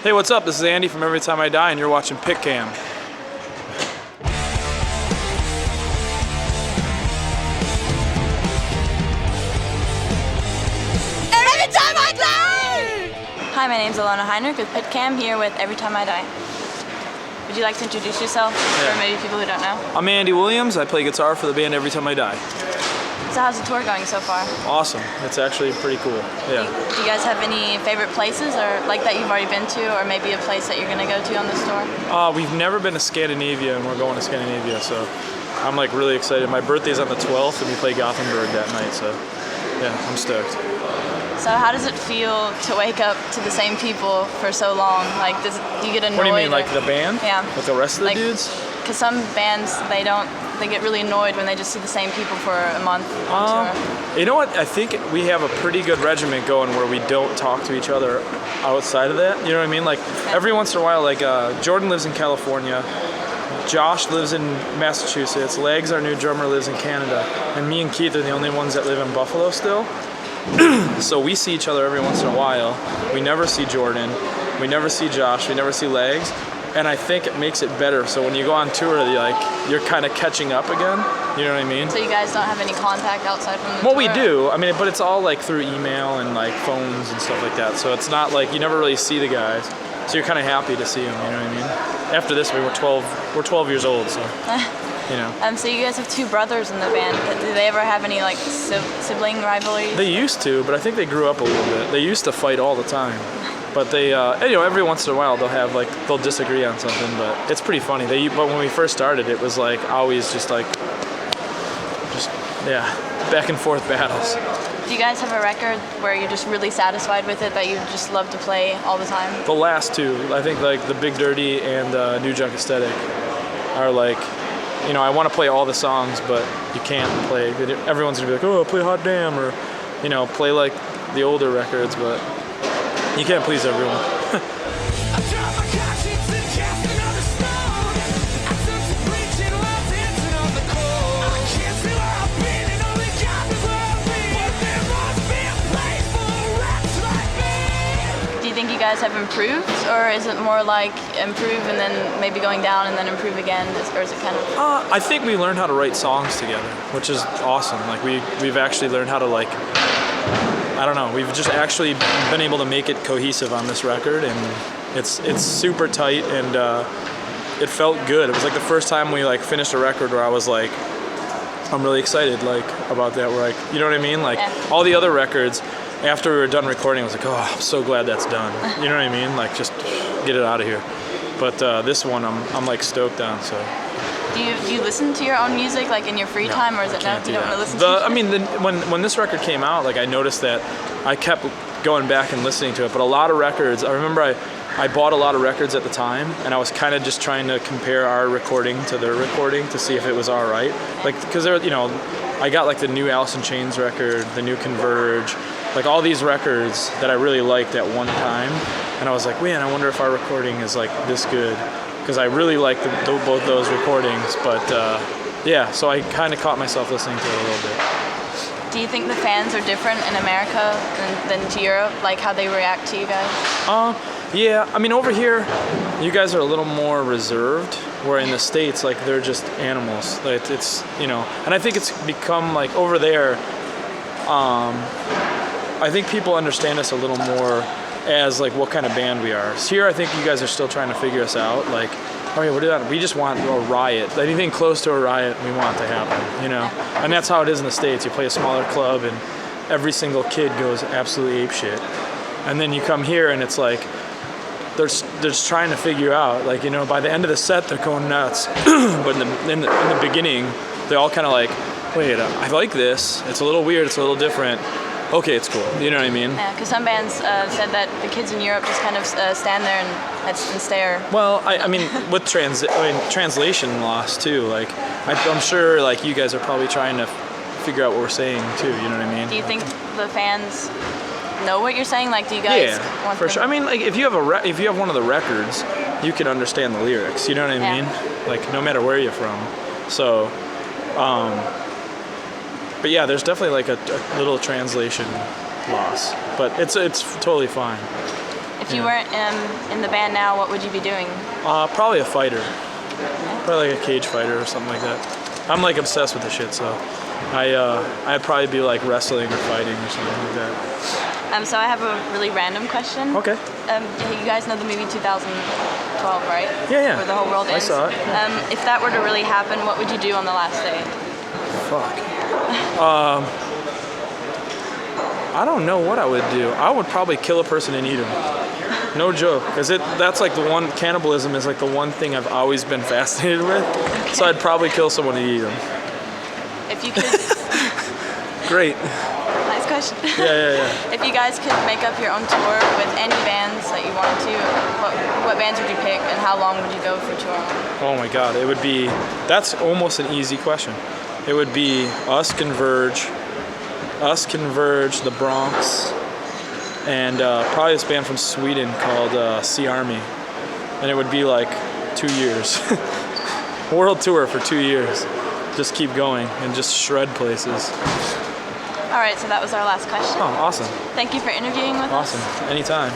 Hey, what's up? This is Andy from Every Time I Die, and you're watching PitCam. Every Time I Die! Hi, my name's Lona with PitCam here with Every Time I Die. Would you like to introduce yourself for maybe people who don't know? I'm Andy Williams. I play guitar for the band Every Time I Die. So how's the tour going so far? Awesome. It's actually pretty cool. Yeah. Do you guys have any favorite places or like that you've already been to, or maybe a place that you're going to go to on this tour? We've never been to Scandinavia, and we're going to Scandinavia, so I'm like really excited. My birthday's on the 12th, and we play Gothenburg that night, so yeah, I'm stoked. So how does it feel to wake up to the same people for so long? Like, do you get annoyed? What do you mean, like the band? Yeah. With the rest of the dudes? Because some bands, they get really annoyed when they just see the same people for a month on tour. You know what? I think we have a pretty good regiment going where we don't talk to each other outside of that. You know what I mean? Like every once in a while, like Jordan lives in California, Josh lives in Massachusetts, Legs, our new drummer, lives in Canada, and me and Keith are the only ones that live in Buffalo still. So we see each other every once in a while. We never see Jordan, we never see Josh, we never see Legs. And I think it makes it better. So when you go on tour, you're kind of catching up again. You know what I mean? So you guys don't have any contact outside from the tour? Well, we do. I mean, but it's all like through email and like phones and stuff like that. So it's not like you never really see the guys. So you're kind of happy to see them. You know what I mean? After this, we're 12 years old. So you know. So you guys have two brothers in the band. Do they ever have any like sibling rivalries? They used to, but I think they grew up a little bit. They used to fight all the time. But they, every once in a while they'll disagree on something, but it's pretty funny. But when we first started, it was like always just back and forth battles. Do you guys have a record where you're just really satisfied with it, that you just love to play all the time? The last two, I think, like the Big Dirty and New Junk Aesthetic, are like, you know, I want to play all the songs, but you can't play. Everyone's gonna be like, oh, play Hot Damn, or you know, play like the older records, but. You can't please everyone. Do you think you guys have improved, or is it more like improve and then maybe going down and then improve again, or is it kind of? I think we learned how to write songs together, which is awesome. Like we've actually learned how to like. I don't know, we've just actually been able to make it cohesive on this record, and it's super tight, and it felt good. It was like the first time we like finished a record where I was like, I'm really excited like about that. We're like, you know what I mean? Like all the other records, after we were done recording, I was like, oh, I'm so glad that's done. You know what I mean? Like just get it out of here. But this one I'm like stoked on, so. Do you listen to your own music like in your free time, or is it no? You don't want to listen to it? I mean, when this record came out, like I noticed that I kept going back and listening to it. But a lot of records, I remember I bought a lot of records at the time, and I was kind of just trying to compare our recording to their recording to see if it was all right. Like, because there, you know, I got like the new Alice in Chains record, the new Converge, like all these records that I really liked at one time, and I was like, man, I wonder if our recording is like this good. Because I really like both those recordings, but yeah, so I kind of caught myself listening to it a little bit. Do you think the fans are different in America than to Europe, like how they react to you guys? Yeah, I mean over here, you guys are a little more reserved, where in the States, like they're just animals. Like it's, you know, and I think it's become like over there, I think people understand us a little more as like what kind of band we are. So here I think you guys are still trying to figure us out, like, oh yeah, we just want a riot. Anything close to a riot we want to happen, you know? And that's how it is in the States. You play a smaller club and every single kid goes absolutely apeshit. And then you come here and it's like, they're just trying to figure out, like, you know, by the end of the set they're going nuts. But in the beginning, they all kind of like, wait, I like this, it's a little weird, it's a little different. Okay, it's cool. You know what I mean? Yeah, because some bands said that the kids in Europe just kind of stand there and stare. Well, I mean, with translation loss too. Like, I'm sure like you guys are probably trying to figure out what we're saying too. You know what I mean? Do you think the fans know what you're saying? Like, do you guys? Yeah, for sure. I mean, like if you have one of the records, you can understand the lyrics. You know what I mean? Like, no matter where you're from. So. But yeah, there's definitely like a little translation loss, but it's totally fine. If you weren't in the band now, what would you be doing? Probably a fighter. Probably like a cage fighter or something like that. I'm like obsessed with the shit, so I'd probably be like wrestling or fighting or something like that. So I have a really random question. Okay. You guys know the movie 2012, right? Yeah. Where the whole world ends. I saw it. If that were to really happen, what would you do on the last day? Fuck. I don't know what I would do. I would probably kill a person and eat them. No joke, because that's like the one, cannibalism is like the one thing I've always been fascinated with. Okay. So I'd probably kill someone and eat them. If you could. Great. Nice question. Yeah. If you guys could make up your own tour with any bands that you wanted to, what bands would you pick and how long would you go for touring? Oh my God, it would be, that's almost an easy question. It would be us, Converge, The Bronx, and probably this band from Sweden called Sea Army. And it would be like 2 years. World tour for 2 years. Just keep going and just shred places. All right, so that was our last question. Oh, awesome. Thank you for interviewing with us. Awesome. Anytime.